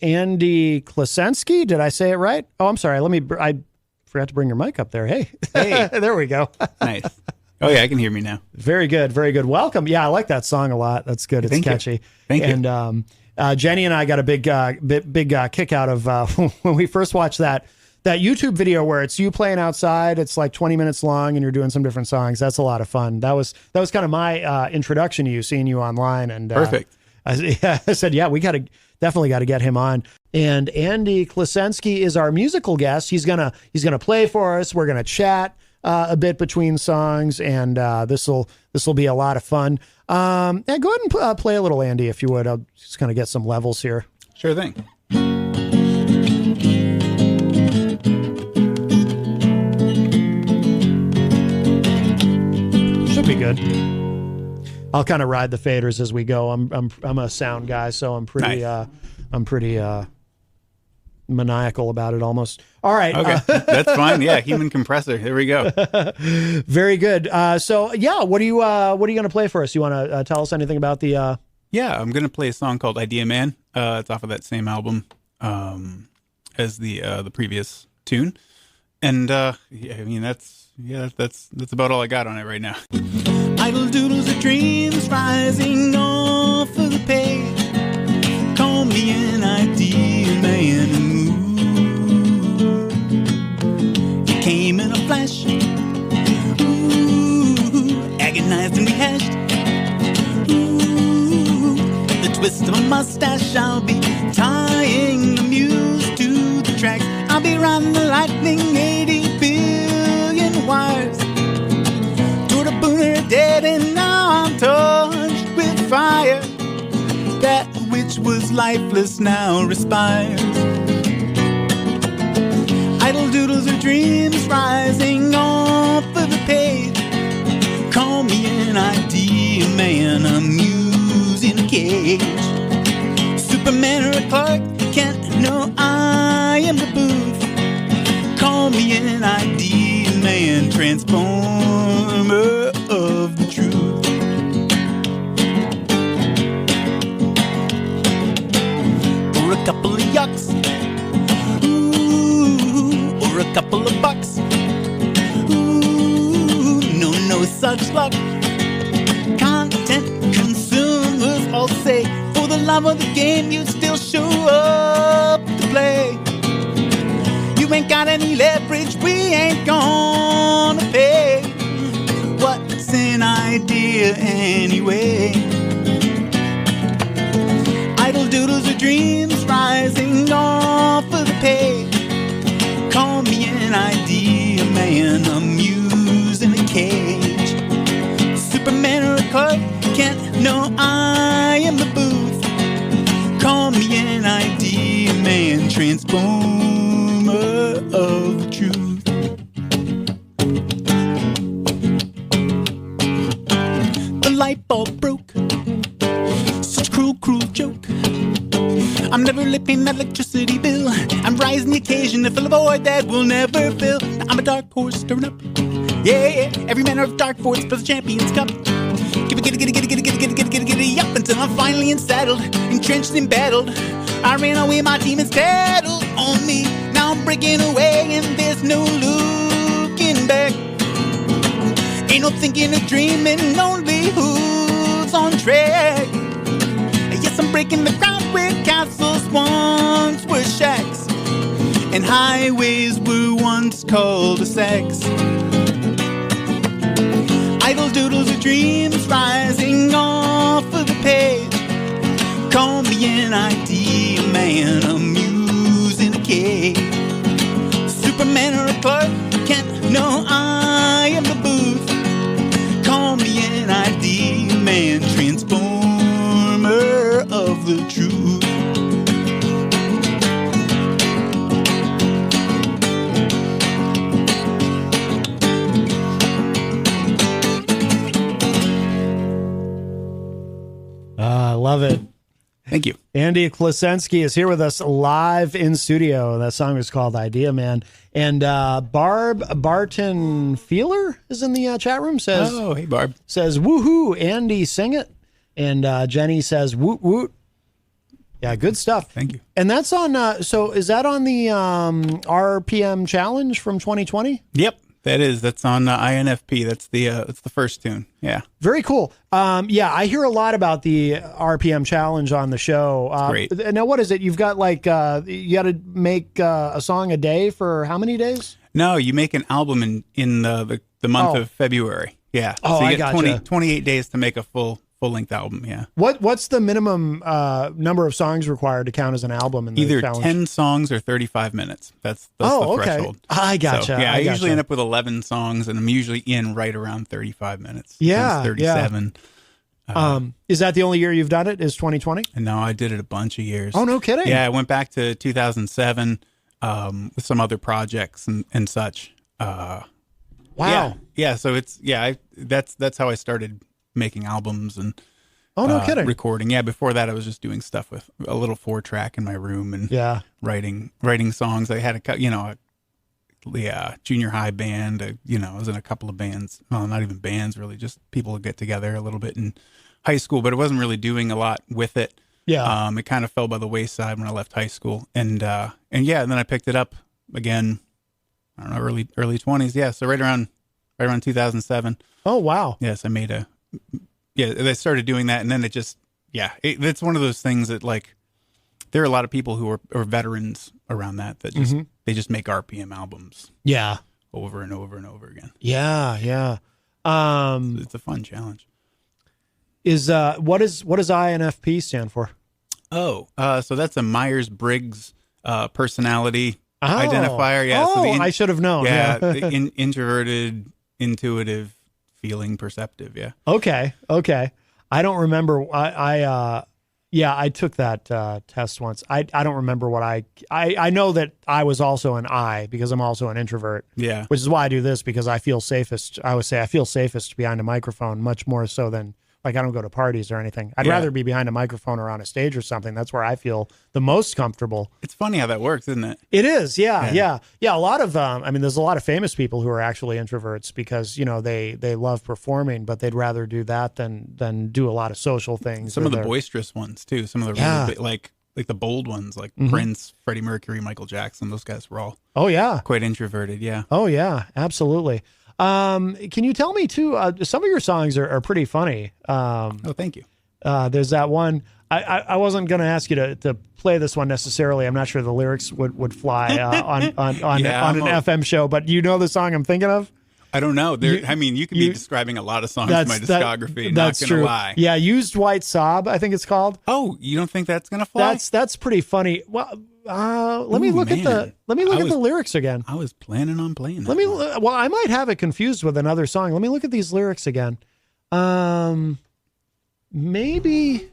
Andy Klosenski. Did I say it right? Oh, I'm sorry. I forgot to bring your mic up there. Hey, there we go. Nice. Oh yeah, I can hear me now. Very good. Very good. Welcome. Yeah, I like that song a lot. That's good. It's catchy. Thank you. And Jenny and I got a big kick out of when we first watched that YouTube video where it's you playing outside. It's like 20 minutes long and you're doing some different songs. That's a lot of fun. That was kind of my introduction to you, seeing you online. And perfect. I said, yeah, we definitely got to get him on. And Andy Klosenski is our musical guest. He's gonna play for us. We're gonna chat a bit between songs, and this will be a lot of fun. Yeah, go ahead and play a little, Andy, if you would. I'll just kind of get some levels here. Sure thing. Should be good. I'll kind of ride the faders as we go. I'm a sound guy, so I'm pretty nice. Maniacal about it almost. All right. Okay. That's fine. Yeah. Human compressor. Here we go. Very good. So yeah, what are you going to play for us? You want to tell us anything about the, Yeah, I'm going to play a song called Idea Man. It's off of that same album, as the previous tune. And, I mean, that's about all I got on it right now. Idle doodles of dreams rising off of the page. Call me an idea man. Came in a flash, ooh, agonized and rehashed. Ooh, the twist of a mustache, I'll be tying the muse to the tracks. I'll be riding the lightning 80 billion wires toward a booner dead, and now I'm touched with fire. That which was lifeless now respires. Idle doodles of dreams rising off of the page. Call me an idea man, a muse in a cage. Superman or a Clark Kent, no, I am the booth. Call me an idea man, transformer of the truth. Or a couple of yucks, a couple of bucks. Ooh, no such luck. Content consumers all say, for the love of the game, you still show up to play. You ain't got any leverage, we ain't gonna pay. What's an idea anyway? Idle doodles of dreams rising off of the page. Call me an idea man, a muse in a cage. Superman or a Clark Kent, no, I am the booth. Call me an idea man, transformer of the truth. The light bulb broke, such cruel joke. I'm never lipping that electricity bill. I'm rising the occasion to fill a void that will never fill. Now I'm a dark horse stirring up. Yeah, every manner of dark force for the Champions Cup. Get up until I'm finally unsettled, entrenched and battled. I ran away, my team is settled on me. Now I'm breaking away and there's no looking back. Ain't no thinking or dreaming, only who's on track. Yes, I'm breaking the ground where castles once were shacks and highways were once cul-de-sacs. Idle doodles of dreams rising off of the page. Call me an idea man, a muse in a cage. Superman or a Clark Kent, no, I am the booth. Call me an idea man, transformer of the truth. I love it. Thank you. Andy Klosenski is here with us live in studio. That song is called Idea Man. And Barb Barton Feeler is in the chat room. Says, oh, hey, Barb. Says, woohoo, Andy, sing it. And Jenny says, woot, woot. Yeah, good stuff. Thank you. And that's on, so is that on the RPM challenge from 2020? Yep, that's on INFP. That's the first tune. Yeah, Very cool. Yeah, I hear a lot about the RPM challenge on the show. great. Now, what is it? You've got like, you got to make a song a day for how many days? No, you make an album in the month of February. Yeah. Oh, so you I get gotcha. 28 days to make a full-length album, yeah. What's the minimum number of songs required to count as an album in the Either challenge? 10 songs or 35 minutes. That's the threshold. I gotcha. So, yeah, I gotcha. usually end up with 11 songs, and I'm usually in right around 35 minutes. Yeah, Sometimes 37. Is that the only year you've done it, is 2020? And no, I did it a bunch of years. Oh, no kidding. Yeah, I went back to 2007 with some other projects and such. Wow. Yeah, so that's how I started making albums and Oh, no kidding. recording. Yeah, before that I was just doing stuff with a little 4-track in my room and Yeah. writing songs. I had a junior high band, I was in a couple of bands. Well, not even bands really, just people would get together a little bit in high school, but I wasn't really doing a lot with it. Yeah. It kind of fell by the wayside when I left high school. And then I picked it up again, I don't know, early 20s. Yeah, so right around 2007. Oh, wow. Yes, I started doing that, and then it just, it's one of those things that, like, there are a lot of people who are veterans around that just, they just make RPM albums Yeah. over and over and over again. Yeah, yeah. It's a fun challenge. What does INFP stand for? Oh, so that's a Myers-Briggs personality Oh. identifier. Yeah, Oh, so I should have known. Yeah, the introverted, intuitive, feeling, perceptive. Yeah. Okay. I don't remember. I took that test once. I don't remember what I know that I was also an I because I'm also an introvert. Yeah. Which is why I do this, because I feel safest. I would say I feel safest behind a microphone much more so than, like, I don't go to parties or anything. I'd rather be behind a microphone or on a stage or something. That's where I feel the most comfortable. It's funny how that works, isn't it? It is. Yeah. A lot of, there's a lot of famous people who are actually introverts because, they love performing, but they'd rather do that than do a lot of social things. Some of the boisterous ones too. Some of the really big, like the bold ones, like Prince, Freddie Mercury, Michael Jackson. Those guys were all quite introverted. Yeah. Oh yeah, absolutely. Can you tell me too? Some of your songs are pretty funny. Oh, thank you. There's that one. I wasn't going to ask you to play this one necessarily. I'm not sure the lyrics would fly on an FM show, but you know the song I'm thinking of? I don't know. You could be describing a lot of songs in my discography. That's not going to lie. Yeah, Used White Sob, I think it's called. Oh, you don't think that's going to fly? That's pretty funny. Well, let me look at the lyrics again. I was planning on playing that. Well, I might have it confused with another song. Let me look at these lyrics again. Maybe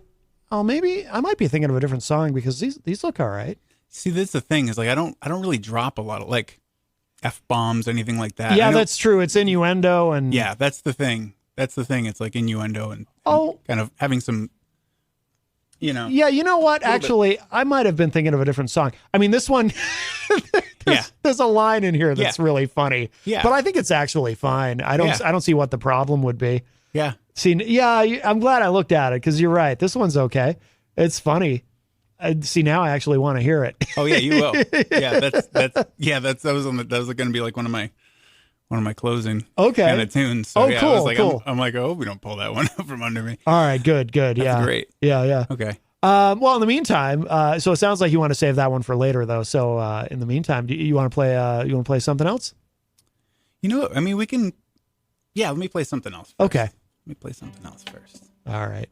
I might be thinking of a different song because these look all right. See, that's the thing is, like, I don't really drop a lot of, like, F-bombs, anything like that. Yeah, that's true. It's innuendo and yeah, that's the thing. It's like innuendo and kind of having some, Yeah, you know what? Actually, I might have been thinking of a different song. I mean, this one, there's a line in here that's really funny. Yeah, but I think it's actually fine. I don't see what the problem would be. Yeah. See, I'm glad I looked at it because you're right. This one's okay. It's funny. See, now I actually want to hear it. Oh yeah, you will. Yeah, that was going to be like one of my closing kind of tunes. So cool, I was like, cool. I'm like, oh, we don't pull that one out from under me. All right, good. That's great. Yeah. Okay. Well, in the meantime, so it sounds like you want to save that one for later, though. So in the meantime, do you want to play? You want to play something else? You know what? I mean, we can. Yeah, let me play something else first. Okay. Let me play something else first. All right.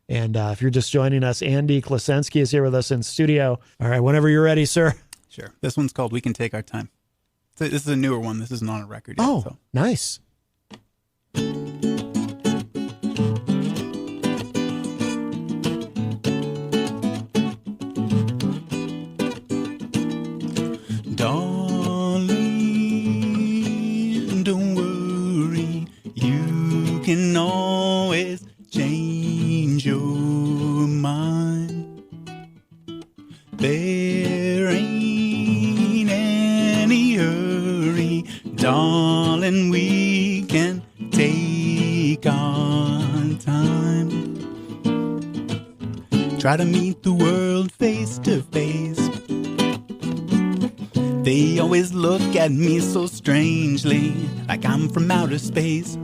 And if you're just joining us, Andy Klosenski is here with us in studio. All right, whenever you're ready, sir. Sure. This one's called "We Can Take Our Time." This is a newer one. This isn't on a record yet. Oh, so. Nice. Darling, don't worry. You can always change your mind. There ain't any hurry, darling, we can take our time. Try to meet the world face They always look at me so strangely, like I'm from outer space.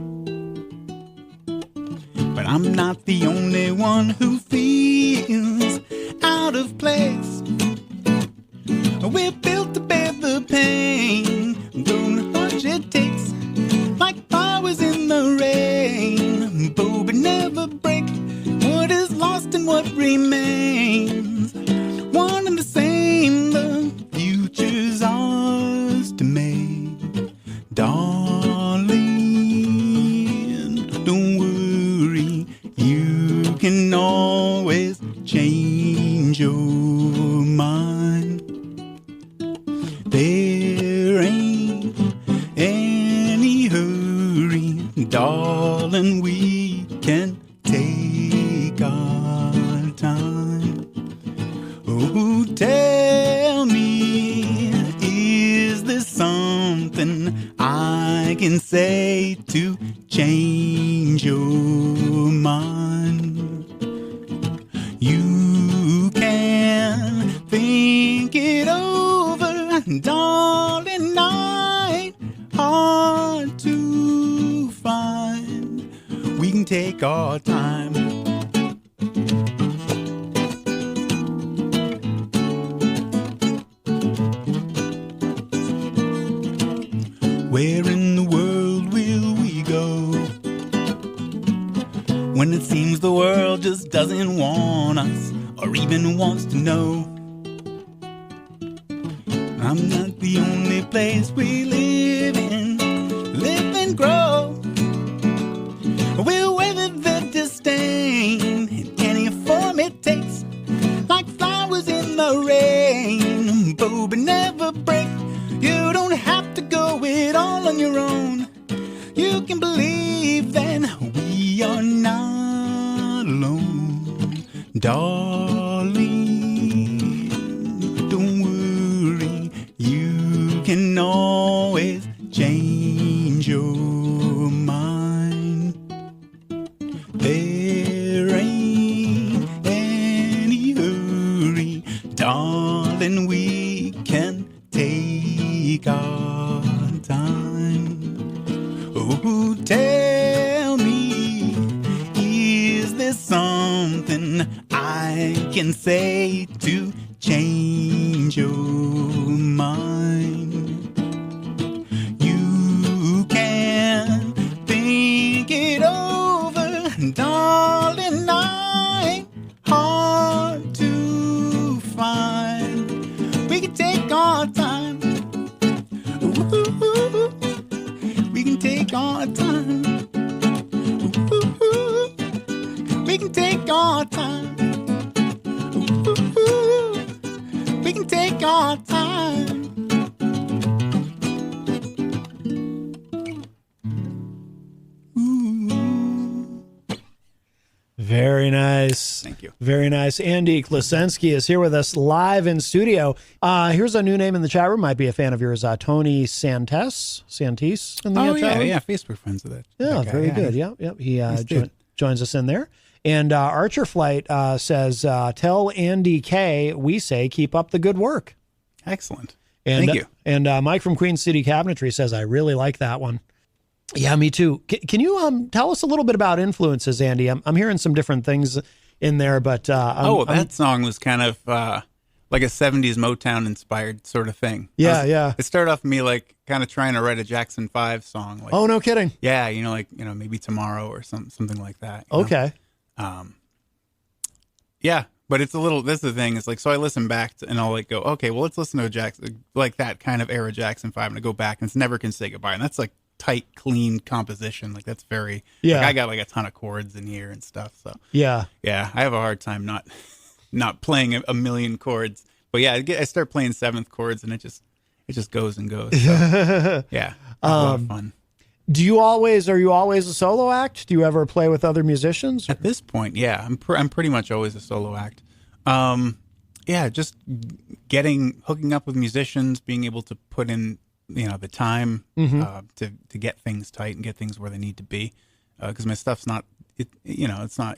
But I'm not the only one who feels out of place. We're built to bear the pain, don't much it takes. Like flowers in the rain, but never break. What is lost and what remains, one and the same. The future's ours to make. Darling, don't worry, you can always change your mind. There ain't any hurry, darling, we can take our time. Oh, tell me, is there something I can say to change your mind? You can think it over, darling, night hard to find. We can take our time. Where in the world will we go when it seems the world just doesn't want us or even wants to know? I'm not the only place we live and grow. We'll weather the disdain in any form it takes, like flowers in the rain, but never break. You don't have to go it all on your own. You can believe that we are not alone. Darling, don't worry, you can always change your mind. There ain't any hurry, darling, we can take our time. Oh, tell me, is there something I can say to change your mind? You can think it over, darling, night hard to find. We can take our time. Ooh, we can take our time. Ooh, we can take our time. Ooh, we can take our time. Ooh. Very nice. Thank you. Very nice. Andy Klosenski is here with us live in studio. Here's a new name in the chat room. Might be a fan of yours, Tony Santis in the chat room. Yeah, Facebook friends with that. Yeah, that guy. very Yeah, good. Yep. He joins us in there. And Archer Flight says, tell Andy K we say keep up the good work. Excellent. And, Thank you. And Mike from Queen City Cabinetry says, I really like that one. Yeah, me too. Can you tell us a little bit about influences, Andy? I'm hearing some different things in there, but that song was kind of like a 70s Motown inspired sort of thing. Yeah. It started off me like kind of trying to write a Jackson 5 song. Like, oh, no kidding. Yeah, maybe Tomorrow or something like that. You know? Okay. Yeah, but it's a little. That's the thing. It's like, so I listen back and I'll like go, okay, well, let's listen to a Jackson, like that kind of era Jackson 5, and I go back and it's Never Can Say Goodbye, and that's like tight, clean composition. Like that's very. Yeah. Like, I got like a ton of chords in here and stuff. So Yeah. I have a hard time not playing a million chords. But yeah, I start playing 7th chords and it just goes and goes. So, yeah, a lot of fun. Are you always a solo act? Do you ever play with other musicians? At this point, yeah, I'm pretty much always a solo act. Yeah, just hooking up with musicians, being able to put in, the time to get things tight and get things where they need to be. Because my stuff's not, it's not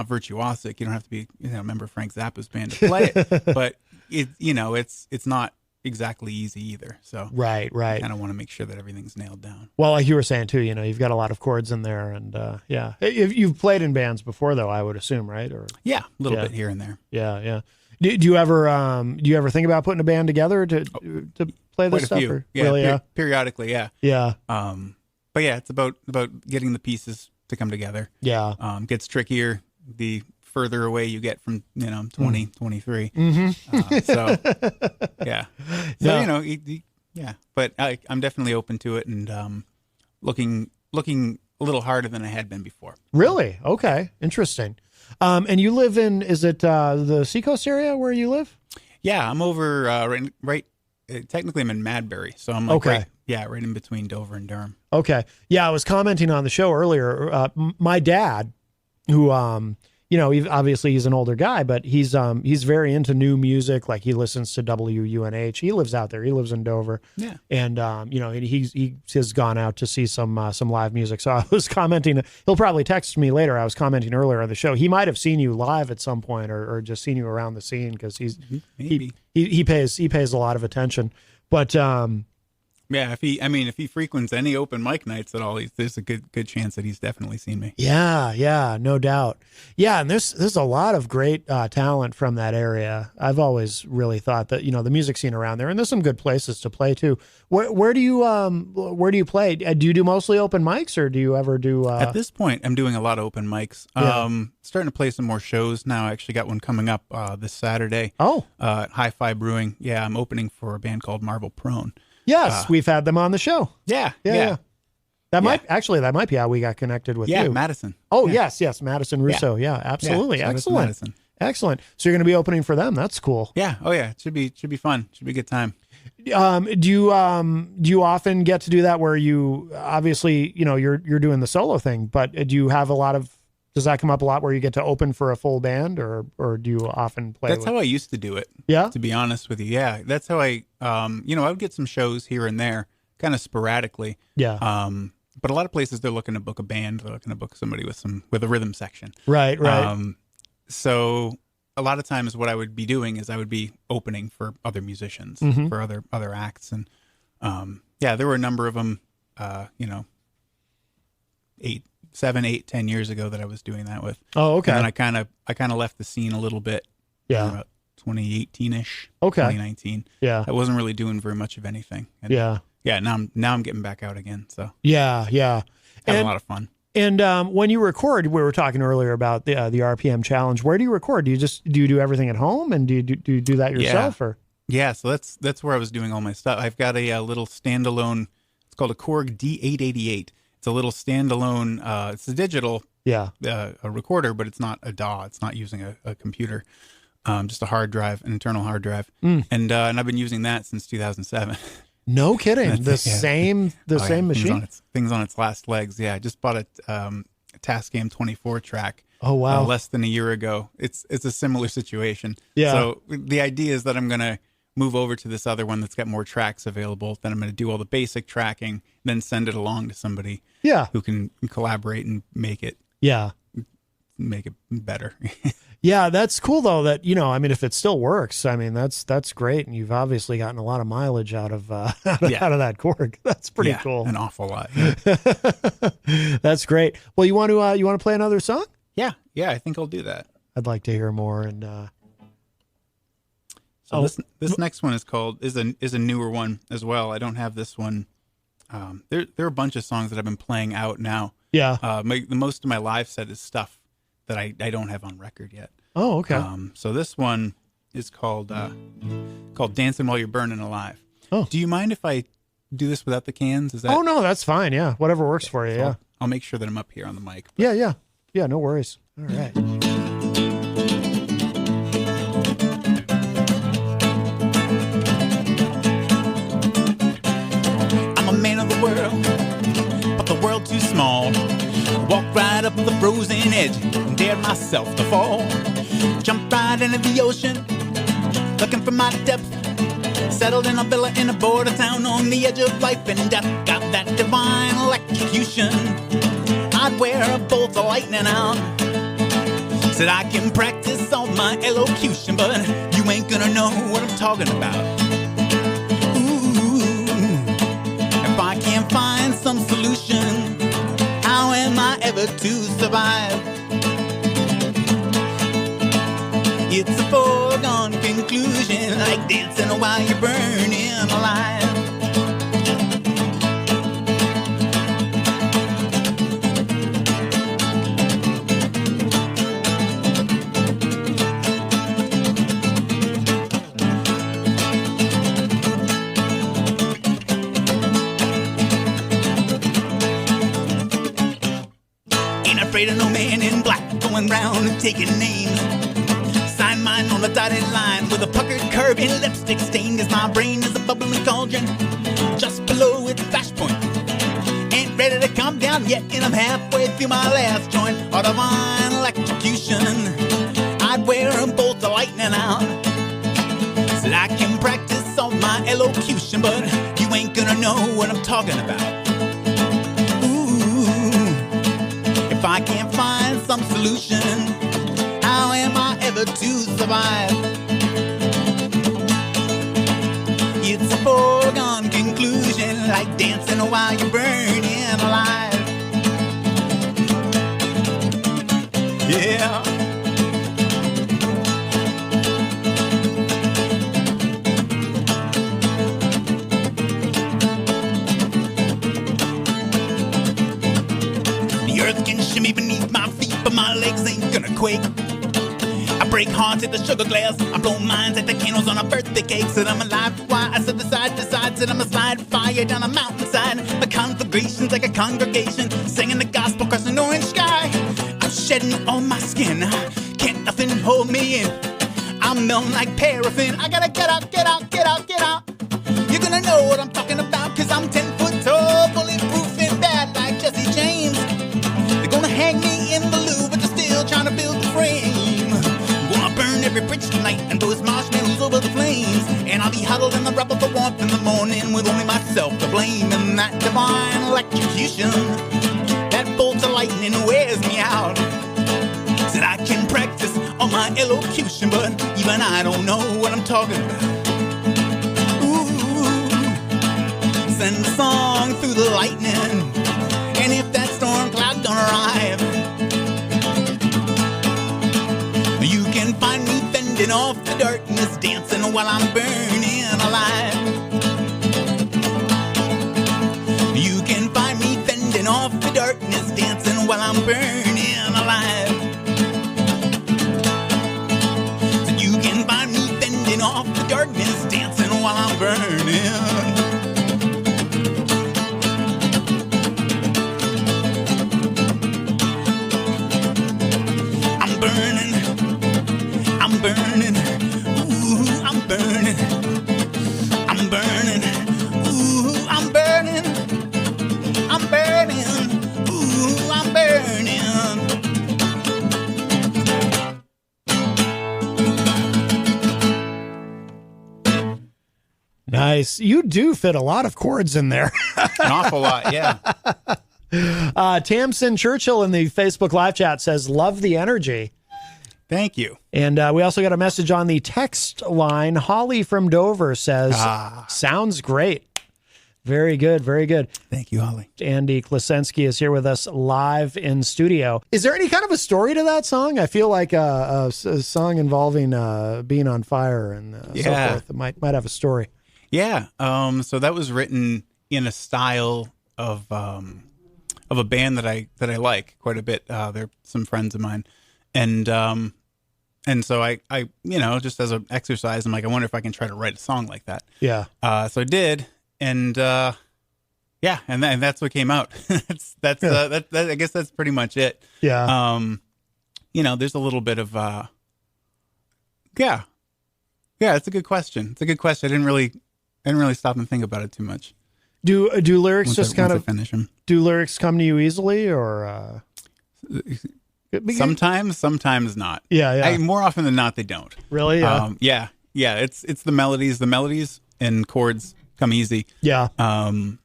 virtuosic. You don't have to be, a member of Frank Zappa's band to play it, but it's not exactly easy either. So Right. I kind of want to make sure that everything's nailed down. Well, like you were saying too, you've got a lot of chords in there, and yeah. You've played in bands before, though, I would assume, right? Or Yeah, a little bit here and there. yeah. Do you ever think about putting a band together to play this Quite a stuff? few. Or, Yeah, really, periodically, yeah. yeah, But yeah, it's about getting the pieces to come together. yeah. Gets trickier the further away you get from 20, 23. So yeah, so yeah. But I'm definitely open to it, and looking a little harder than I had been before. Really? Okay, interesting. And you live in, is it the Seacoast area where you live? Yeah, I'm over right. Technically, I'm in Madbury, so I'm like Okay. right in between Dover and Durham. Okay. Yeah, I was commenting on the show earlier. My dad, who obviously he's an older guy, but he's very into new music. Like he listens to WUNH. He lives out there. He lives in Dover. Yeah. And he has gone out to see some live music. So I was commenting. He'll probably text me later. I was commenting earlier on the show. He might have seen you live at some point, or just seen you around the scene, because he pays a lot of attention. But yeah, if he frequents any open mic nights at all, there's a good chance that he's definitely seen me. Yeah, no doubt. Yeah, and there's a lot of great talent from that area. I've always really thought that the music scene around there, and there's some good places to play too. Where do you play? Do you do mostly open mics, or do you ever do? At this point, I'm doing a lot of open mics. Yeah. Starting to play some more shows now. I actually got one coming up this Saturday. Oh, at Hi-Fi Brewing. Yeah, I'm opening for a band called Marble Prone. yes, we've had them on the show. Yeah. That might be how we got connected with you. Madison. Oh, yeah. yes, Madison Russo. Yeah, absolutely. Yeah, Excellent. Excellent. So you're going to be opening for them. That's cool. Yeah. Oh yeah. It should be fun. Should be a good time. Do you often get to do that where you obviously, you're doing the solo thing, but do you have does that come up a lot where you get to open for a full band, or do you often play? That's how I used to do it. Yeah. To be honest with you. Yeah. That's how I would get some shows here and there kind of sporadically. Yeah. But a lot of places they're looking to book a band. They're looking to book somebody with a rhythm section. Right. So a lot of times what I would be doing is I would be opening for other musicians, for other acts. And, there were a number of them, 7, 8, 10 years ago that I was doing that with. Oh, okay. And then I kind of left the scene a little bit. Yeah. About 2018-ish. Okay. 2019. Yeah. I wasn't really doing very much of anything. And Yeah. Yeah. Now I'm getting back out again. So Yeah. having a lot of fun. And when you record, we were talking earlier about the RPM challenge. Where do you record? Do you do everything at home, and do you do that yourself, or? Yeah, so that's where I was doing all my stuff. I've got a little standalone. It's called a Korg D888. It's a little standalone. It's a digital a recorder, but it's not a DAW. It's not using a computer. Just a hard drive, an internal hard drive, and I've been using that since 2007. No kidding. Same machine. Things on its last legs. Yeah, I just bought a Tascam 24 track. Oh wow! Less than a year ago. It's a similar situation. Yeah. So the idea is that I'm gonna move over to this other one that's got more tracks available. Then I'm gonna do all the basic tracking, then send it along to somebody. Yeah. Who can collaborate and make it. Yeah. Make it better. Yeah, that's cool though. That if it still works, that's great, and you've obviously gotten a lot of mileage out of out of that Korg. That's pretty cool. An awful lot. That's great. Well, you want to play another song? Yeah, I think I'll do that. I'd like to hear more. And so this next one is a newer one as well. I don't have this one. There are a bunch of songs that I've been playing out now. Yeah. The most of my live set is stuff that I don't have on record yet. Oh, okay. So this one is called Dancing While You're Burning Alive. Oh. Do you mind if I do this without the cans? Is that? Oh no, that's fine. Yeah, whatever works for you. Yeah. I'll make sure that I'm up here on the mic. Yeah. No worries. All right. I'm a man of the world, but the world too small. Walked right up the frozen edge and dared myself to fall. Jumped right into the ocean, looking for my depth. Settled in a villa in a border town on the edge of life and death. Got that divine electrocution. I'd wear a bolt of lightning out. Said I can practice all my elocution, but you ain't gonna know what I'm talking about. some solution? How am I ever to survive? It's a foregone conclusion, like dancing while you're burning alive. Ain't afraid of no man in black going round and taking names. Sign mine on the dotted line with a puckered curve and lipstick stain, 'cause my brain is a bubbling cauldron just below its flashpoint. Ain't ready to come down yet, and I'm halfway through my last joint. Or divine electrocution, I'd wear them both to lightning out, so I can practice on my elocution. But you ain't gonna know what I'm talking about. If I can't find some solution, how am I ever to survive? It's a foregone conclusion, like dancing while you're burning alive. Yeah. The earth can shimmy beneath my feet, but my legs ain't gonna quake. I break hearts at the sugar glass, I blow minds at the candles on a birthday cake. Said I'm alive, why I said the side to side. Said I'm a slide fire down a mountainside. My conflagration's like a congregation, singing the gospel across an orange sky. I'm shedding all my skin, can't nothing hold me in. I'm melting like paraffin, I gotta get out, get out, get out, get out. You're gonna know what I'm talking about, 'cause I'm 10 foot tall, bulletproof and bad like Jesse James. They're gonna hang me in the loo, but they're still trying to build the frame. Gonna burn every bridge tonight and those marshmallows over the flames. And I'll be huddled in the rubble for warmth in the morning, with only myself to blame. And that divine electrocution, that bolt of lightning wears me out. Said I can practice on my elocution, but even I don't know what I'm talking about. Ooh, send a song through the lightning, and if that storm cloud don't arrive, you can find me fending off the darkness, dancing while I'm burning alive. You can find me fending off the darkness, dancing while I'm burning alive. So you can find me fending off the darkness, dancing while I'm burning. I'm burning, ooh, I'm burning, I'm burning, ooh, I'm burning, I'm burning, ooh, I'm burning. Nice. You do fit a lot of chords in there. An awful lot, yeah. Tamsin Churchill in the Facebook live chat says, love the energy. Thank you. And we also got a message on the text line. Holly from Dover says, sounds great. Very good. Very good. Thank you, Holly. Andy Klosenski is here with us live in studio. Is there any kind of a story to that song? I feel like a song involving being on fire and so forth. It might have a story. Yeah. So that was written in a style of a band that I like quite a bit. They're some friends of mine, and so I just as an exercise, I'm like, I wonder if I can try to write a song like that. Yeah. So I did, and and that's what came out. That I guess that's pretty much it. Yeah. There's a little bit of yeah. It's a good question. I didn't really stop and think about it too much. Do lyrics finish them. Do lyrics come to you easily, or sometimes not? Yeah. More often than not, they don't. Really? Yeah. Yeah. It's the melodies. The melodies and chords come easy. Yeah. The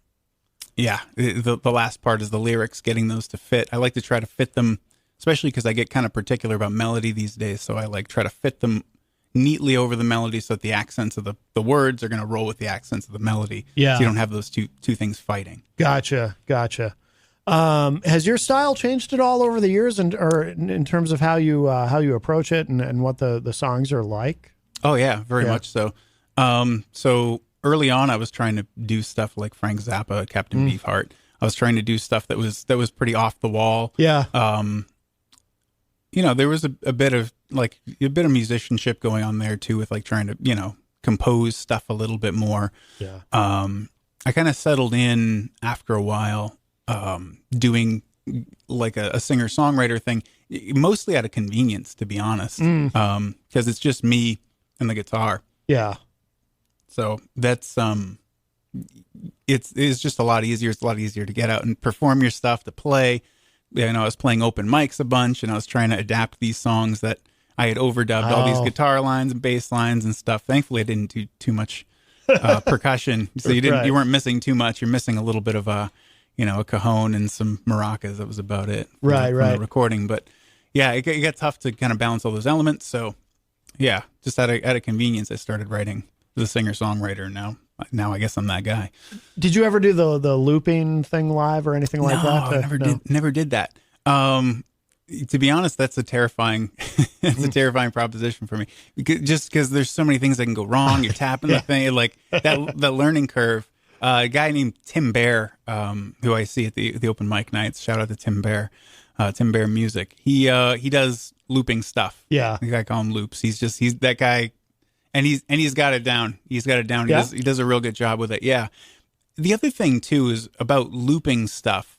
last part is the lyrics, getting those to fit. I like to try to fit them, especially because I get kind of particular about melody these days. So I try to fit them neatly over the melody so that the accents of the words are going to roll with the accents of the melody. Yeah. So you don't have those two things fighting. Gotcha. Has your style changed at all over the years, or in terms of how you approach it and what the songs are like? Oh yeah, very much so. So early on, I was trying to do stuff like Frank Zappa, Captain Beefheart. I was trying to do stuff that was pretty off the wall. Yeah. There was a bit of musicianship going on there too, with like trying to compose stuff a little bit more. Yeah. I kind of settled in after a while, doing like a singer-songwriter thing, mostly out of convenience, to be honest, because it's just me and the guitar. Yeah. So that's it's just a lot easier. It's a lot easier to get out and perform your stuff, to play. I was playing open mics a bunch, and I was trying to adapt these songs that I had overdubbed all these guitar lines and bass lines and stuff. Thankfully, I didn't do too much percussion, so you weren't missing too much. You're missing a little bit of a cajon and some maracas. That was about it. From the recording, but yeah, it got tough to kind of balance all those elements. So yeah, just out of convenience, I started writing as a singer-songwriter. Now I guess I'm that guy. Did you ever do the looping thing live or anything like that? I never did that. To be honest, that's a terrifying proposition for me. Because there's so many things that can go wrong. You're tapping the thing, like that learning curve. A guy named Tim Bear, who I see at the open mic nights. Shout out to Tim Bear, Tim Bear Music. He does looping stuff. Yeah, I call him Loops. He's that guy. And he's got it down. He's got it down. Yeah. He does a real good job with it. Yeah. The other thing too is about looping stuff.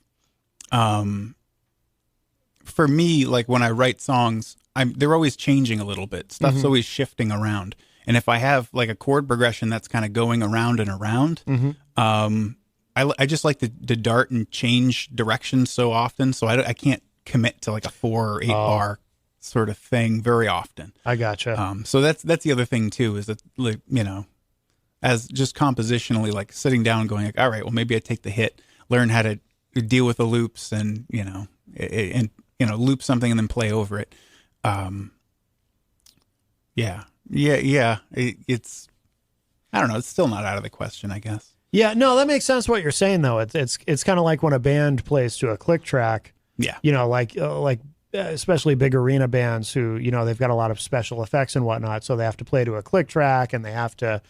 For me, like when I write songs, they're always changing a little bit. Stuff's always shifting around. And if I have like a chord progression that's kind of going around and around, I just like to dart and change direction so often. So I can't commit to like a 4 or 8 bar sort of thing very often. I gotcha. So that's the other thing too, is that, like, as just compositionally, like sitting down and going like, all right, well, maybe I take the hit, learn how to deal with the loops and loop something and then play over it. It's I don't know, it's still not out of the question, I guess. Yeah, no, that makes sense what you're saying though. It's kind of like when a band plays to a click track. Yeah. Like especially big arena bands who, they've got a lot of special effects and whatnot. So they have to play to a click track, and they have to,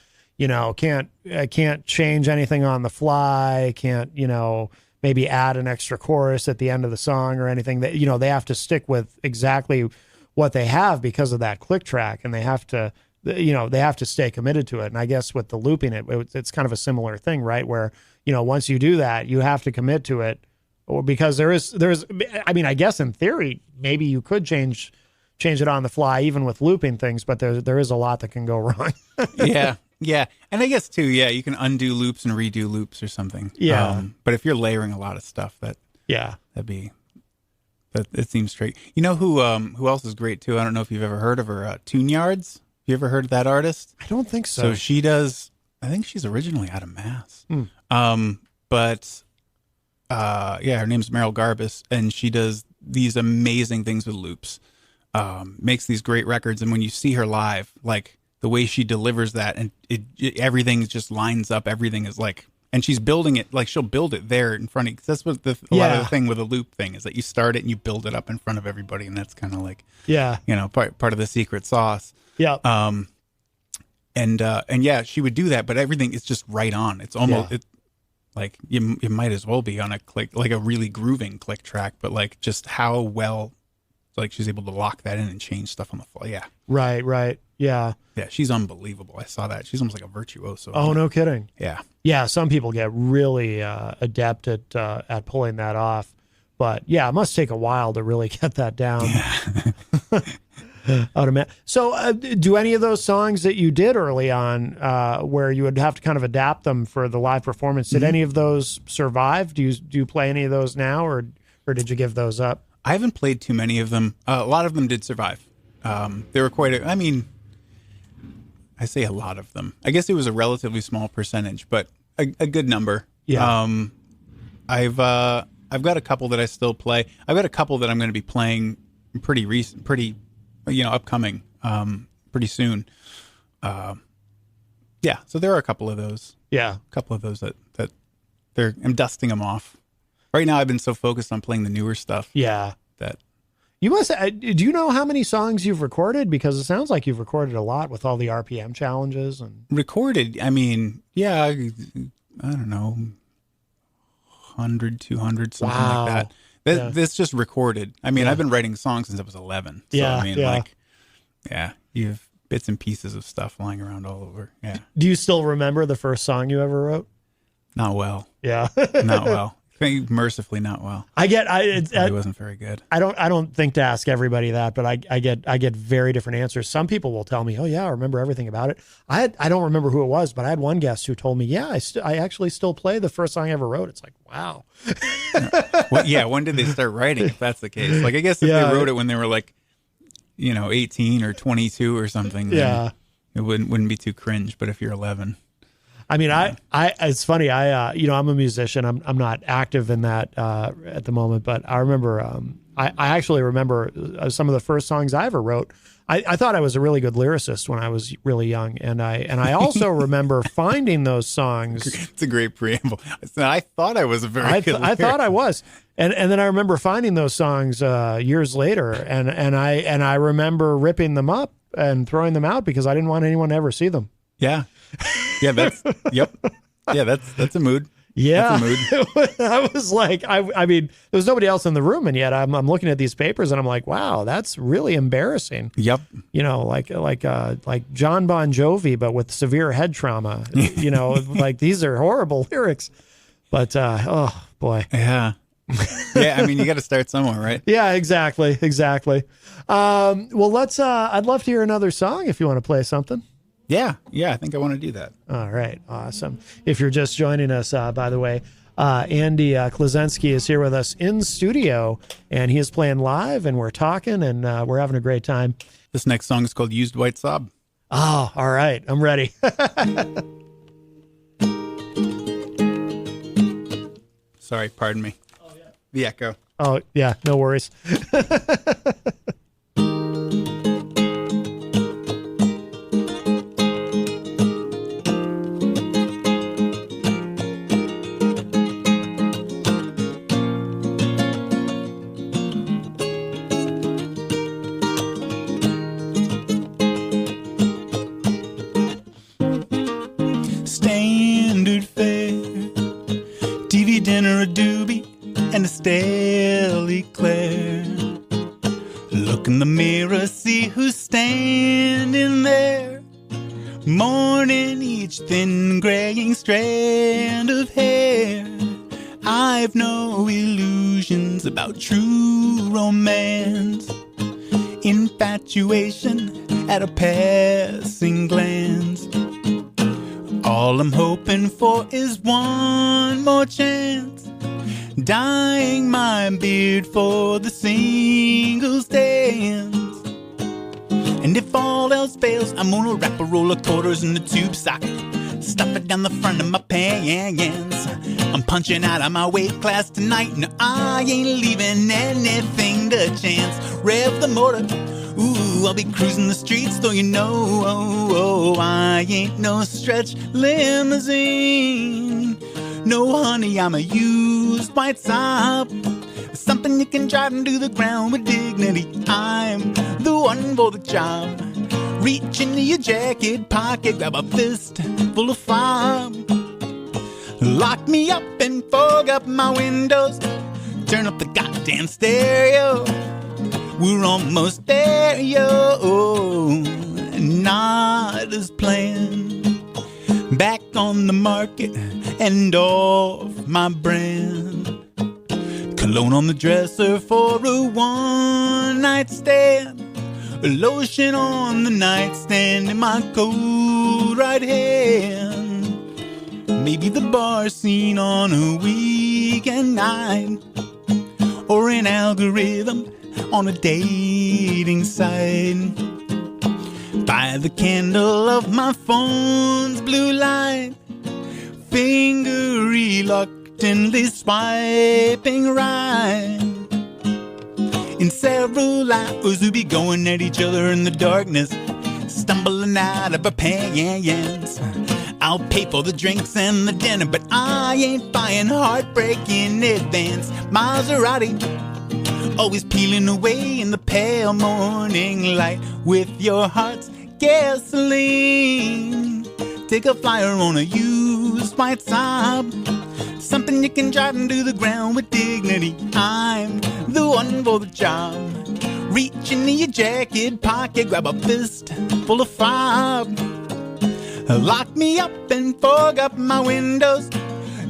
can't change anything on the fly. Can't, maybe add an extra chorus at the end of the song or anything. That, they have to stick with exactly what they have because of that click track, and they have to, they have to stay committed to it. And I guess with the looping it's kind of a similar thing, right? Where, once you do that, you have to commit to it. Or because there's, I mean, I guess in theory, maybe you could change it on the fly, even with looping things, but there is a lot that can go wrong. Yeah. And I guess too, you can undo loops and redo loops or something. Yeah. But if you're layering a lot of stuff, that it seems straight. You know who else is great too? I don't know if you've ever heard of her, Tune Yards. Have you ever heard of that artist? I don't think so. So she does, I think she's originally out of Mass. But her name's Meryl Garbus, and she does these amazing things with loops. Makes these great records, and when you see her live, like the way she delivers that, and everything just lines up. Everything is like, and she's building it, like she'll build it there in front of you. That's what a lot of the thing with a loop thing is, that you start it and you build it up in front of everybody, and that's kind of like part of the secret sauce. Yeah. And she would do that, but everything is just right on. It's almost like you might as well be on a click, like a really grooving click track, but like just how well, like she's able to lock that in and change stuff on the fly. Yeah. Right. Yeah. Yeah. She's unbelievable. I saw that. She's almost like a virtuoso. Oh, no kidding. Yeah. Yeah. Some people get really adept at pulling that off, but yeah, it must take a while to really get that down. Yeah. So do any of those songs that you did early on where you would have to kind of adapt them for the live performance, did any of those survive? Do you play any of those now, or did you give those up? I haven't played too many of them. A lot of them did survive. They were I say a lot of them. I guess it was a relatively small percentage, but a good number. Yeah. I've got a couple that I still play. I've got a couple that I'm going to be playing pretty upcoming, pretty soon. Yeah, so there are a couple of those. Yeah. A couple of those that I'm dusting them off. Right now, I've been so focused on playing the newer stuff. Yeah. That you must. Do you know how many songs you've recorded? Because it sounds like you've recorded a lot with all the RPM challenges and recorded. I mean, yeah, I don't know, 100, 200, something like that. That's just recorded. I mean, I've been writing songs since I was 11. So, I mean, you have bits and pieces of stuff lying around all over. Yeah. Do you still remember the first song you ever wrote? Not well. Yeah. Not well. Mercifully not well. It wasn't very good. I don't think to ask everybody that, but I get very different answers. Some people will tell me, "Oh yeah, I remember everything about it." I don't remember who it was, but I had one guest who told me, "Yeah, I actually still play the first song I ever wrote." It's like, wow. Well, when did they start writing? If that's the case, like I guess if they wrote it when they were like, 18 or 22 or something, then it wouldn't be too cringe. But if you're 11. I mean, it's funny. I'm a musician. I'm not active in that at the moment, but I remember. I actually remember some of the first songs I ever wrote. I thought I was a really good lyricist when I was really young, and I also remember finding those songs. It's a great preamble. I thought I was a very good lyricist. I thought I was, and then I remember finding those songs years later, and I remember ripping them up and throwing them out because I didn't want anyone to ever see them. Yeah. Yeah, that's a mood. Yeah. That's a mood. I was like, I mean, there was nobody else in the room, and yet I'm looking at these papers and I'm like, wow, that's really embarrassing. Yep. Like John Bon Jovi, but with severe head trauma. Like these are horrible lyrics. But oh boy. Yeah. Yeah, I mean, you got to start somewhere, right? Yeah, exactly. Well, let's. I'd love to hear another song if you want to play something. Yeah, I think I want to do that. All right, awesome. If you're just joining us, by the way, Andy Klosenski is here with us in studio, and he is playing live, and we're talking, and we're having a great time. This next song is called Used White Sob. Oh, all right, I'm ready. Sorry, pardon me. Oh, yeah. The echo. Oh, yeah, no worries. Standard fare, TV dinner, a doobie, and a stale eclair. Look in the mirror, see who's standing there, mourning each thin graying strand of hair. I've no illusions about true romance, infatuation at a passing glance. All I'm hoping for is one more chance, dyeing my beard for the singles dance. And if all else fails, I'm gonna wrap a roll of quarters in the tube socket, stuff it down the front of my pants. I'm punching out of my weight class tonight. No, I ain't leaving anything to chance. Rev the motor, ooh, I'll be cruising the streets, though I ain't no stretch limousine. No, honey, I'm a used white sob, something you can drive into the ground with dignity. I'm the one for the job. Reach into your jacket pocket, grab a fist full of fob. Lock me up and fog up my windows, turn up the goddamn stereo. We're almost there, yo. Not as planned. Back on the market and off my brand. Cologne on the dresser for a one-night stand. Lotion on the nightstand in my cold right hand. Maybe the bar scene on a weekend night, or an algorithm on a dating site. By the candle of my phone's blue light, finger reluctantly swiping right. In several hours we'll be going at each other in the darkness, stumbling out of her pants. I'll pay for the drinks and the dinner, but I ain't buying heartbreak in advance. Maserati, always peeling away in the pale morning light. With your heart's gasoline, take a flyer on a used white Saab, something you can drive into the ground with dignity. I'm the one for the job. Reach into your jacket pocket, grab a fist full of fob. Lock me up and fog up my windows.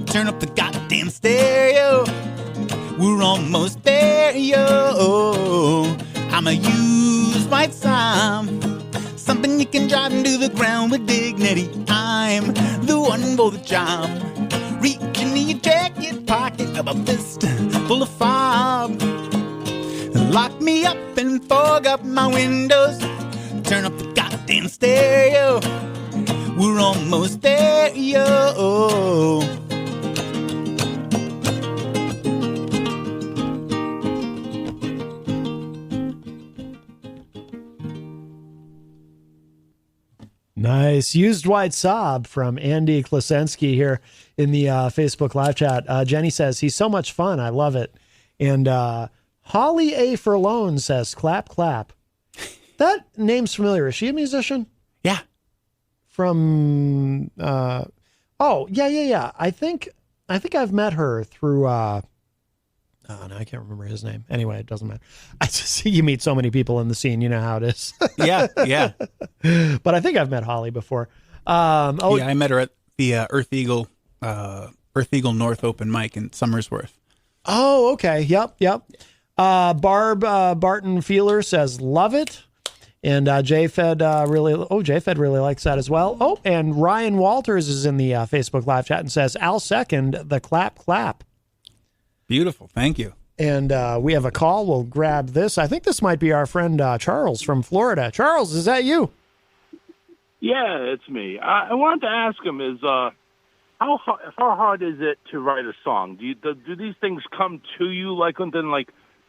Turn up the goddamn stereo. We're almost there, yo. I'm a used white Saab, something you can drive into the ground with dignity. I'm the one for the job. Reach into your jacket pocket, grab a fist full of fob. Lock me up and fog up my windows. Turn up the goddamn stereo. We're almost there, yo. Nice. Used White Saab from Andy Klosenski here in the Facebook live chat. Jenny says, he's so much fun. I love it. And Holly A. Furlone says, clap, clap. That name's familiar. Is she a musician? Yeah. From, yeah. I think I've met her through, oh, no, I can't remember his name. Anyway, it doesn't matter. I just see you meet so many people in the scene. You know how it is. Yeah. But I think I've met Holly before. Yeah, I met her at the Earth Eagle North open mic in Somersworth. Oh, okay. Yep. Barb Barton Feeler says, love it. And JFed JFed really likes that as well. Oh, and Ryan Walters is in the Facebook live chat and says, I'll second the clap, clap. Beautiful. Thank you. And we have a call. We'll grab this. I think this might be our friend Charles from Florida. Charles, is that you? Yeah, it's me. I wanted to ask him how hard is it to write a song? Do these things come to you like within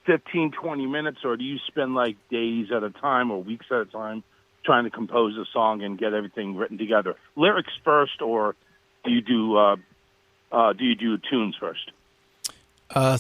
15, 20 minutes, or do you spend days at a time or weeks at a time trying to compose a song and get everything written together? Lyrics first, or do you do tunes first?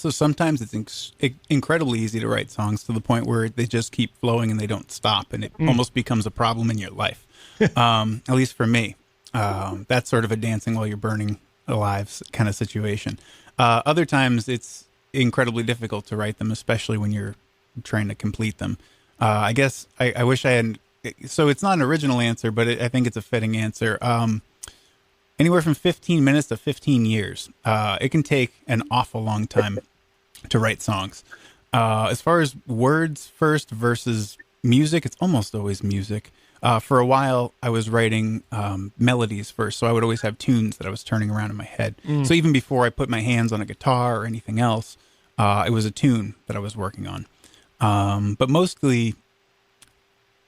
So sometimes it's incredibly easy to write songs to the point where they just keep flowing and they don't stop, and it almost becomes a problem in your life. At least for me, that's sort of a dancing while you're burning alive kind of situation. Other times it's incredibly difficult to write them, especially when you're trying to complete them. I guess I wish I had. So it's not an original answer, but I think it's a fitting answer. Anywhere from 15 minutes to 15 years. It can take an awful long time to write songs. As far as words first versus music, it's almost always music. For a while, I was writing melodies first, so I would always have tunes that I was turning around in my head. So even before I put my hands on a guitar or anything else, it was a tune that I was working on. But mostly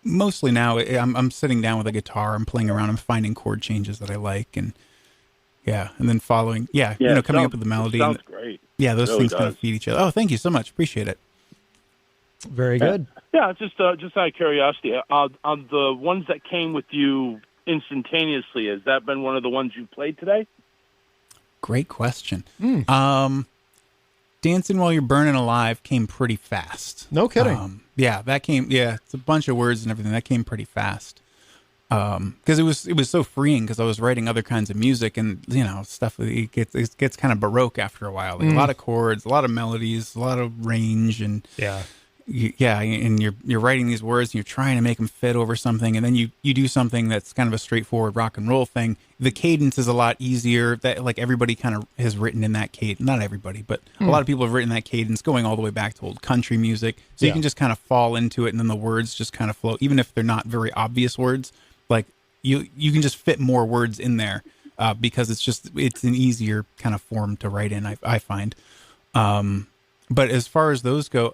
now I'm sitting down with a guitar, I'm playing around, I'm finding chord changes that I like, and then following, coming up with the melody. Sounds great. Yeah, those things kind of feed each other. Oh, thank you so much. Appreciate it. Very good. Yeah, just out of curiosity, on the ones that came with you instantaneously, has that been one of the ones you played today? Great question. Dancing While You're Burning Alive came pretty fast. No kidding. That came. Yeah, it's a bunch of words and everything. That came pretty fast. Because it was so freeing. Because I was writing other kinds of music and stuff. It gets kind of baroque after a while. A lot of chords, a lot of melodies, a lot of range, and and you're writing these words and you're trying to make them fit over something, and then you do something that's kind of a straightforward rock and roll thing. The cadence is a lot easier. That everybody kind of has written in that cadence. Not everybody, but a lot of people have written that cadence going all the way back to old country music. So you can just kind of fall into it, and then the words just kind of flow, even if they're not very obvious words. You can just fit more words in there because it's an easier kind of form to write in. I find. But as far as those go,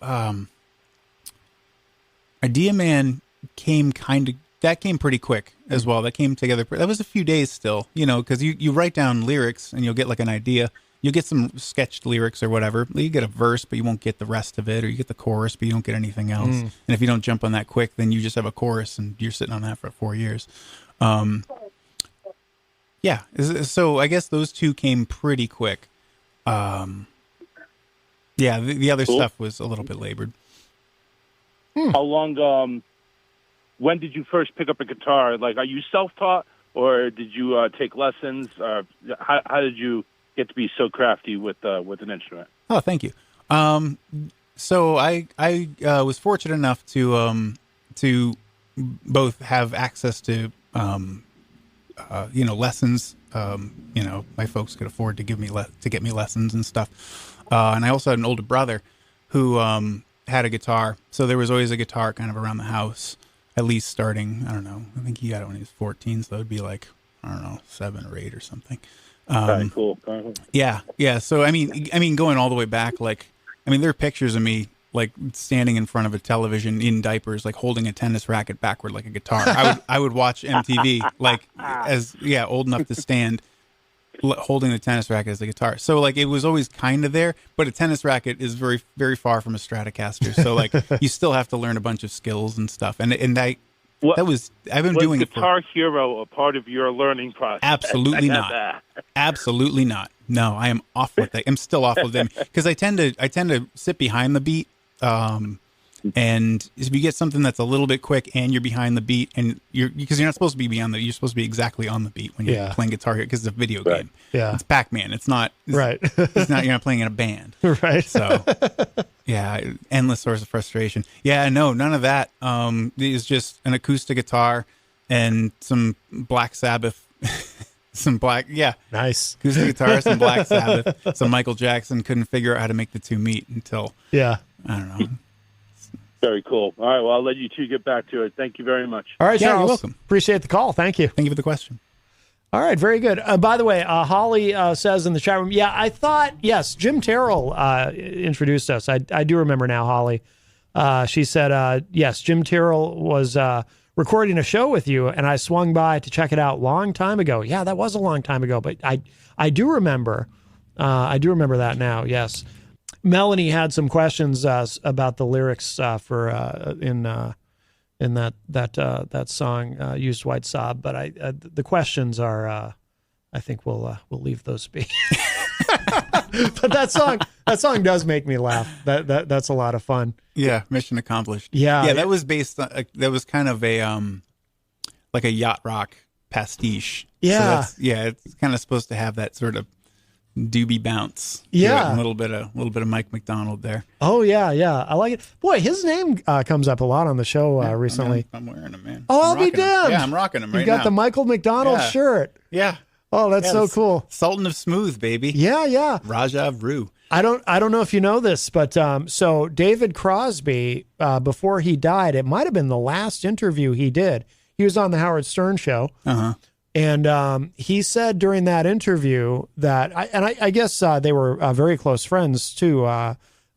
Idea Man came pretty quick as well. That came together. That was a few days still, because you write down lyrics and you'll get an idea, you get some sketched lyrics or whatever. You get a verse, but you won't get the rest of it, or you get the chorus, but you don't get anything else. And if you don't jump on that quick, then you just have a chorus, and you're sitting on that for 4 years. Yeah, so I guess those two came pretty quick. Yeah, the other stuff was a little bit labored. How long? When did you first pick up a guitar? Like, are you self-taught, or did you take lessons? How did you get to be so crafty with an instrument? Oh, thank you. So I was fortunate enough to both have access to lessons. My folks could afford to get me lessons and stuff. And I also had an older brother who had a guitar, so there was always a guitar kind of around the house. At least starting, I don't know. I think he got it when he was 14, so it would be like, I don't know, 7 or 8 or something. Very cool. Yeah. So I mean, going all the way back, there are pictures of me like standing in front of a television in diapers, like holding a tennis racket backward like a guitar. I would watch MTV old enough to stand holding the tennis racket as a guitar. So like it was always kind of there, but a tennis racket is very, very far from a Stratocaster. So like you still have to learn a bunch of skills and stuff. I've been doing it. Guitar Hero a part of your learning process? Absolutely not. Absolutely not. No, I am off with that. I'm still off with them because I tend to sit behind the beat. And if you get something that's a little bit quick and you're behind the beat, and because you're not supposed to be you're supposed to be exactly on the beat when you're playing guitar because it's a video game. Yeah, it's Pac-Man. It's not right. It's not. You're not playing in a band. Right. So yeah, endless source of frustration. Yeah, no, none of that. It's just an acoustic guitar and some Black Sabbath. Nice acoustic guitar, some Black Sabbath, some Michael Jackson. Couldn't figure out how to make the two meet until I don't know. Very cool. All right, well, I'll let you two get back to it. Thank you very much. All right, Charles. You're welcome. Appreciate the call. Thank you. Thank you for the question. All right, very good. By the way, Holly says in the chat room, I thought, yes, Jim Terrell introduced us. I do remember now, Holly. She said, yes, Jim Terrell was recording a show with you, and I swung by to check it out long time ago. Yeah, that was a long time ago, but I do remember. I do remember that now, yes. Melanie had some questions about the lyrics for in that song "Used White Sob," but the questions are I think we'll leave those be. But that song does make me laugh. That's a lot of fun. Yeah, mission accomplished. Yeah. That was based on that was kind of a like a yacht rock pastiche. Yeah, so it's kind of supposed to have that sort of doobie bounce. Yeah, a little bit of Mike McDonald there. Oh yeah, I like it. Boy, his name comes up a lot on the show recently. I'm wearing him, man. Oh, I'll be damned. Yeah, I'm rocking him right now. You got the Michael McDonald shirt. Yeah. Oh, that's so cool. Sultan of Smooth, baby. Yeah. Raja of Rue. I don't know if you know this, but so David Crosby, before he died, it might have been the last interview he did. He was on the Howard Stern show. Uh-huh. And he said during that interview that, I guess they were very close friends too,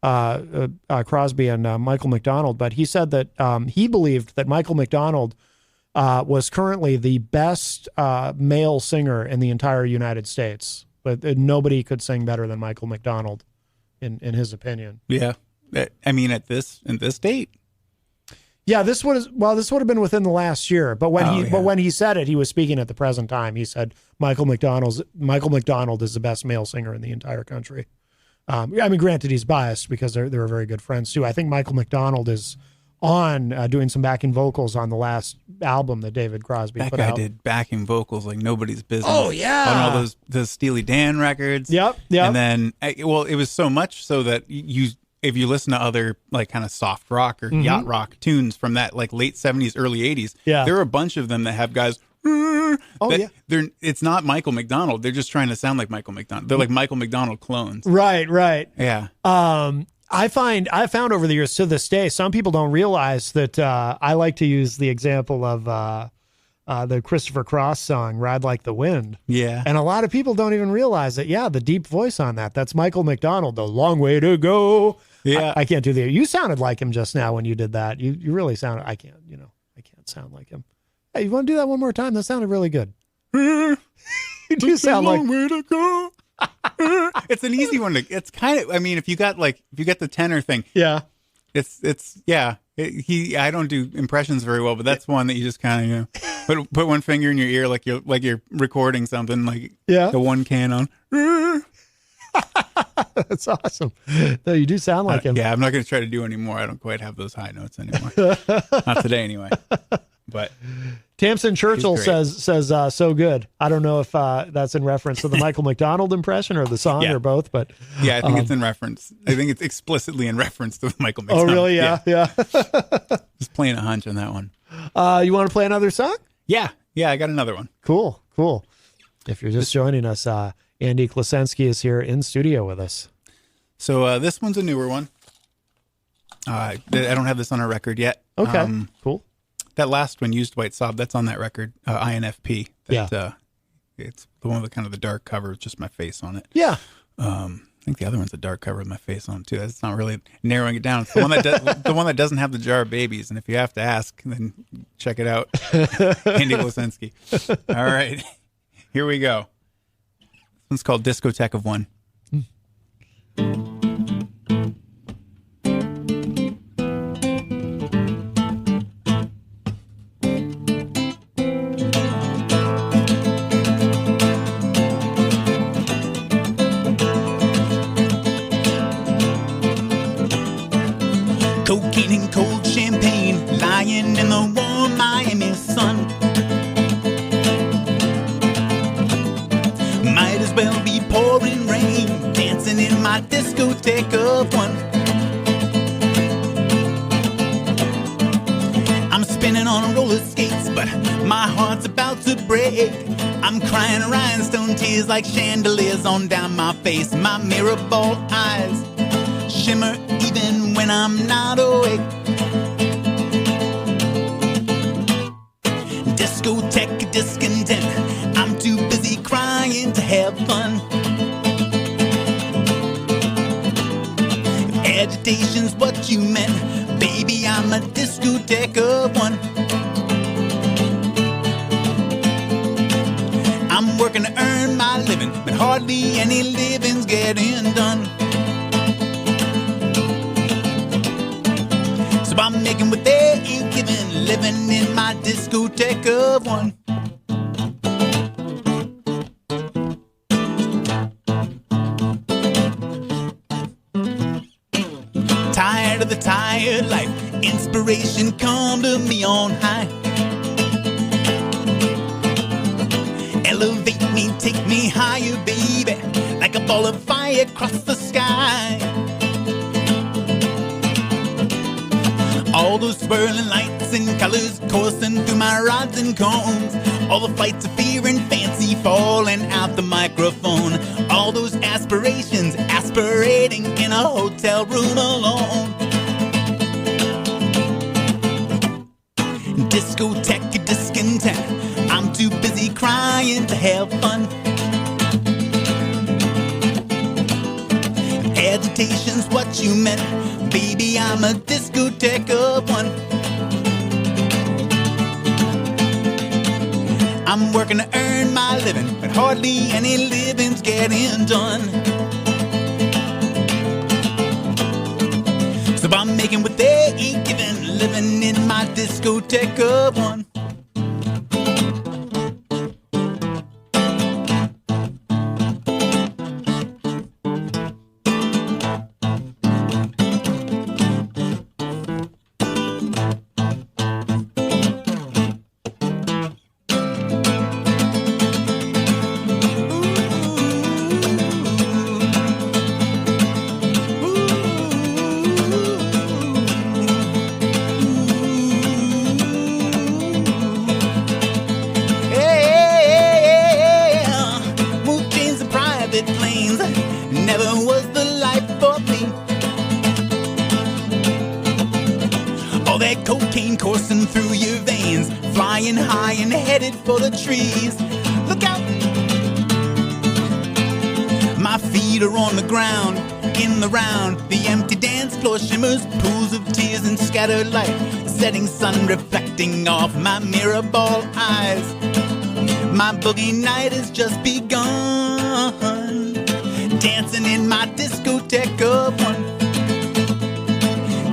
Crosby and Michael McDonald. But he said that he believed that Michael McDonald was currently the best male singer in the entire United States. But nobody could sing better than Michael McDonald, in his opinion. Yeah, I mean, in this date. Yeah, this would have been within the last year. But when he said it, he was speaking at the present time. He said Michael McDonald is the best male singer in the entire country. I mean, granted, he's biased because they were very good friends too. I think Michael McDonald is on doing some backing vocals on the last album that David Crosby put out. That guy did backing vocals like nobody's business. Oh yeah, on all those Steely Dan records. Yep. And then, it was so much so that if you listen to other like kind of soft rock or yacht rock tunes from that like late 70s, early 80s, there are a bunch of them that have guys. It's not Michael McDonald. They're just trying to sound like Michael McDonald. They're like Michael McDonald clones. Right. Yeah. I found over the years to this day, some people don't realize that I like to use the example of the Christopher Cross song, Ride Like the Wind. Yeah. And a lot of people don't even realize that, the deep voice on that's Michael McDonald, The Long Way to Go. Yeah. I can't do you sounded like him just now when you did that. You really sounded, I can't sound like him. Hey, you want to do that one more time? That sounded really good. You do sound like. Long way to go. It's an easy one to. It's kind of. I mean, if you get the tenor thing, Yeah. I don't do impressions very well, but that's one that you just kind of put one finger in your ear like you're recording something, like the one can on. That's awesome. No, you do sound like him. Yeah, I'm not going to try to do any more. I don't quite have those high notes anymore. Not today, anyway. But Tamsin Churchill says so good. I don't know if that's in reference to the Michael McDonald impression or the song or both, but yeah, I think it's in reference. I think it's explicitly in reference to the Michael McDonald. Oh, really? Yeah. Just playing a hunch on that one. You want to play another song? Yeah, I got another one. Cool. If you're just joining us, Andy Klosenski is here in studio with us. So this one's a newer one. I don't have this on our record yet. Okay, cool. That last one, Used White Sob, that's on that record, INFP. It's the one with the kind of the dark cover, just my face on it. Yeah. I think the other one's a dark cover with my face on it, too. That's not really narrowing it down. It's the one the one that doesn't have the Jar of Babies. And if you have to ask, then check it out. Andy Klosenski. All right. Here we go. This one's called Discotheque of One. Cocaine and cold champagne, lying in the warm Miami sun. Might as well be pouring rain, dancing in my discotheque of one. I'm spinning on roller skates, but my heart's about to break. I'm crying rhinestone tears like chandeliers on down my face. My mirror ball eyes shimmer even when I'm not awake. Discotheque discontent, I'm too busy crying to have fun. If agitation's what you meant, baby, I'm a discotheque of one. I'm working to earn my living, but hardly any living's getting done. So I'm making what they ain't giving, living in my discotheque of one. Tired of the tired life, inspiration come to me on high. Elevate me, take me higher, baby, like a ball of fire across the sky. All those swirling lights and colors coursing through my rods and cones. All the flights of fear and fancy falling out the microphone. All those aspirations aspirating in a hotel room alone. Discotheque discontent, I'm too busy crying to have fun. Agitation's what you meant, baby, I'm a discotheque of one. I'm working to earn my living, but hardly any living's getting done. So I'm making what they ain't giving, living in my discotheque of one. Cocaine coursing through your veins, flying high and headed for the trees. Look out! My feet are on the ground, in the round. The empty dance floor shimmers, pools of tears and scattered light. Setting sun reflecting off my mirror ball eyes. My boogie night has just begun. discotheque of one.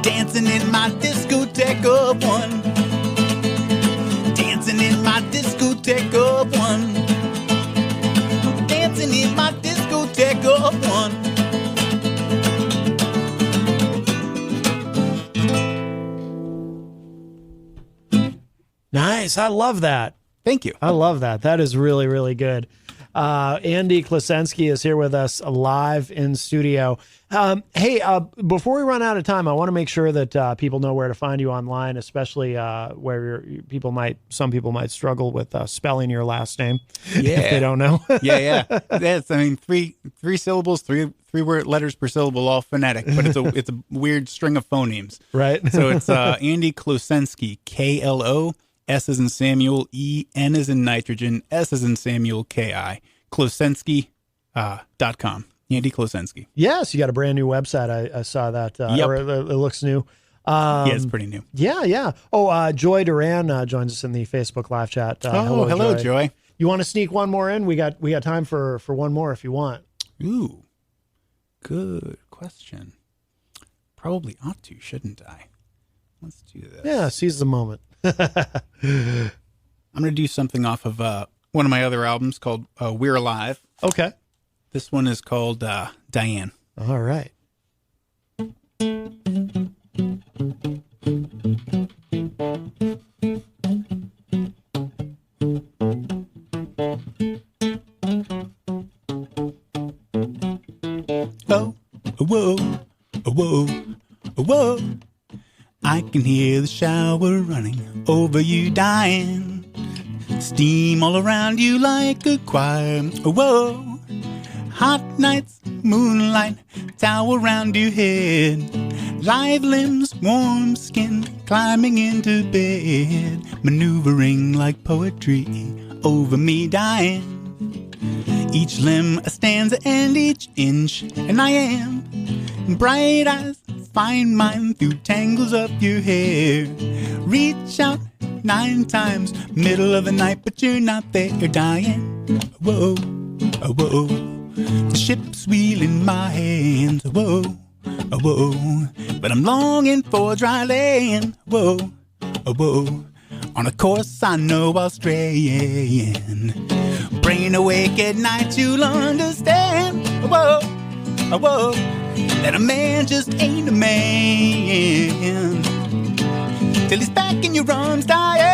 Dancing in my discotheque of one. Dancing in my discotheque of one. Dancing in my discotheque of one. Nice. I love that. Thank you. I love that. That is really, really good. Andy Klosenski is here with us live in studio. Hey, before we run out of time, I want to make sure that people know where to find you online, especially where some people might struggle with spelling your last name if they don't know. Yeah. That's, I mean, three syllables, three letters per syllable, all phonetic, but it's a weird string of phonemes. Right. So it's Andy Klosenski, K-L-O. S as in Samuel, E, N as in nitrogen, S as in Samuel, K-I. Klosenski.com. Andy Klosenski. Yes, you got a brand new website. I saw that. Yep. Or it looks new. Yeah, it's pretty new. Yeah. Oh, Joy Duran joins us in the Facebook live chat. Hello, Joy. You want to sneak one more in? We got time for one more if you want. Ooh, good question. Probably ought to, shouldn't I? Let's do this. Yeah, seize the moment. I'm going to do something off of one of my other albums called We're Alive. Okay. This one is called Diane. All right. Oh, whoa, whoa, whoa. I can hear the shower running over you, dying. Steam all around you like a choir. Whoa, hot nights, moonlight, towel around your head. Live limbs, warm skin, climbing into bed. Maneuvering like poetry over me, dying. Each limb a stanza and each inch and I am. Bright eyes find mine through tangles of your hair. Reach out 9 times, middle of the night, but you're not there, dying. Whoa, whoa, the ship's wheel in my hands. Whoa, whoa, but I'm longing for dry land. Whoa, whoa, on a course I know I'll stray. Brain awake at night, you'll understand. Whoa, whoa, that a man just ain't a man till he's back in your arms, dying.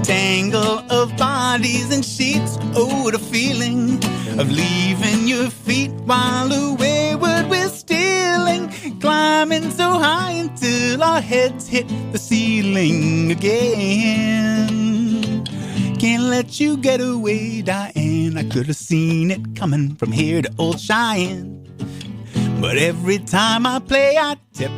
Tangle of bodies and sheets. Oh, the feeling of leaving your feet while wayward we're stealing, climbing so high until our heads hit the ceiling again. Can't let you get away, Diane. I could have seen it coming from here to Old Cheyenne, but every time I play I tip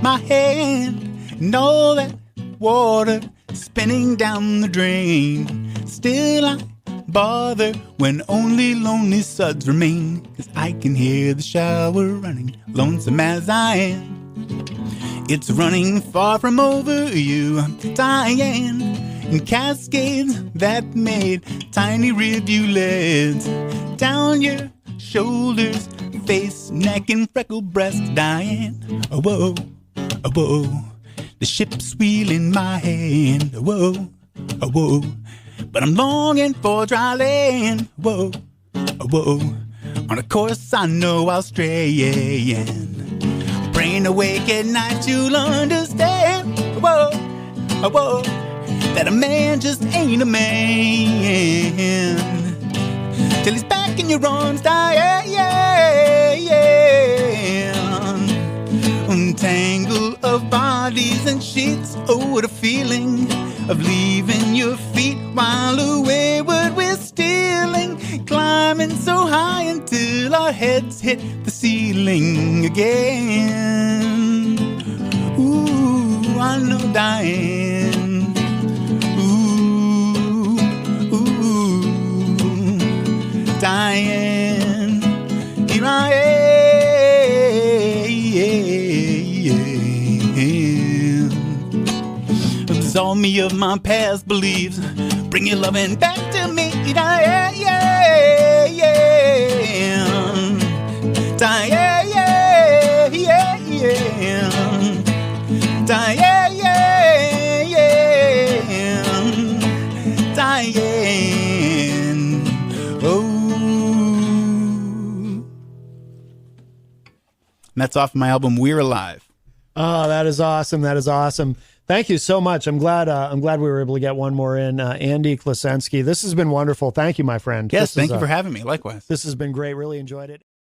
my hand, and all that water spinning down the drain. Still I bother when only lonely suds remain, 'cause I can hear the shower running, lonesome as I am. It's running far from over you, Diane, in cascades that made tiny rivulets down your shoulders, face, neck, and freckled breast, Diane. Whoa, whoa, the ship's wheel in my hand. Whoa, whoa, but I'm longing for dry land. Whoa, whoa, on a course I know I'll stray. Brain awake at night, you'll understand. Whoa, whoa, that a man just ain't a man till he's back in your arms, Diane. Tangle of bodies and sheets. Oh, the feeling of leaving your feet while wayward we're stealing, climbing so high until our heads hit the ceiling again. Ooh, I know, Diane. Ooh, Diane, here I am. Absolve me of my past beliefs. Bring your loving back to me. Yeah. Diane, Diane, oh. And that's off my album We're Alive. Oh, that is awesome. That is awesome. Thank you so much. I'm glad we were able to get one more in. Andy Klosenski, this has been wonderful. Thank you, my friend. Yes, thank you for having me. Likewise. This has been great. Really enjoyed it.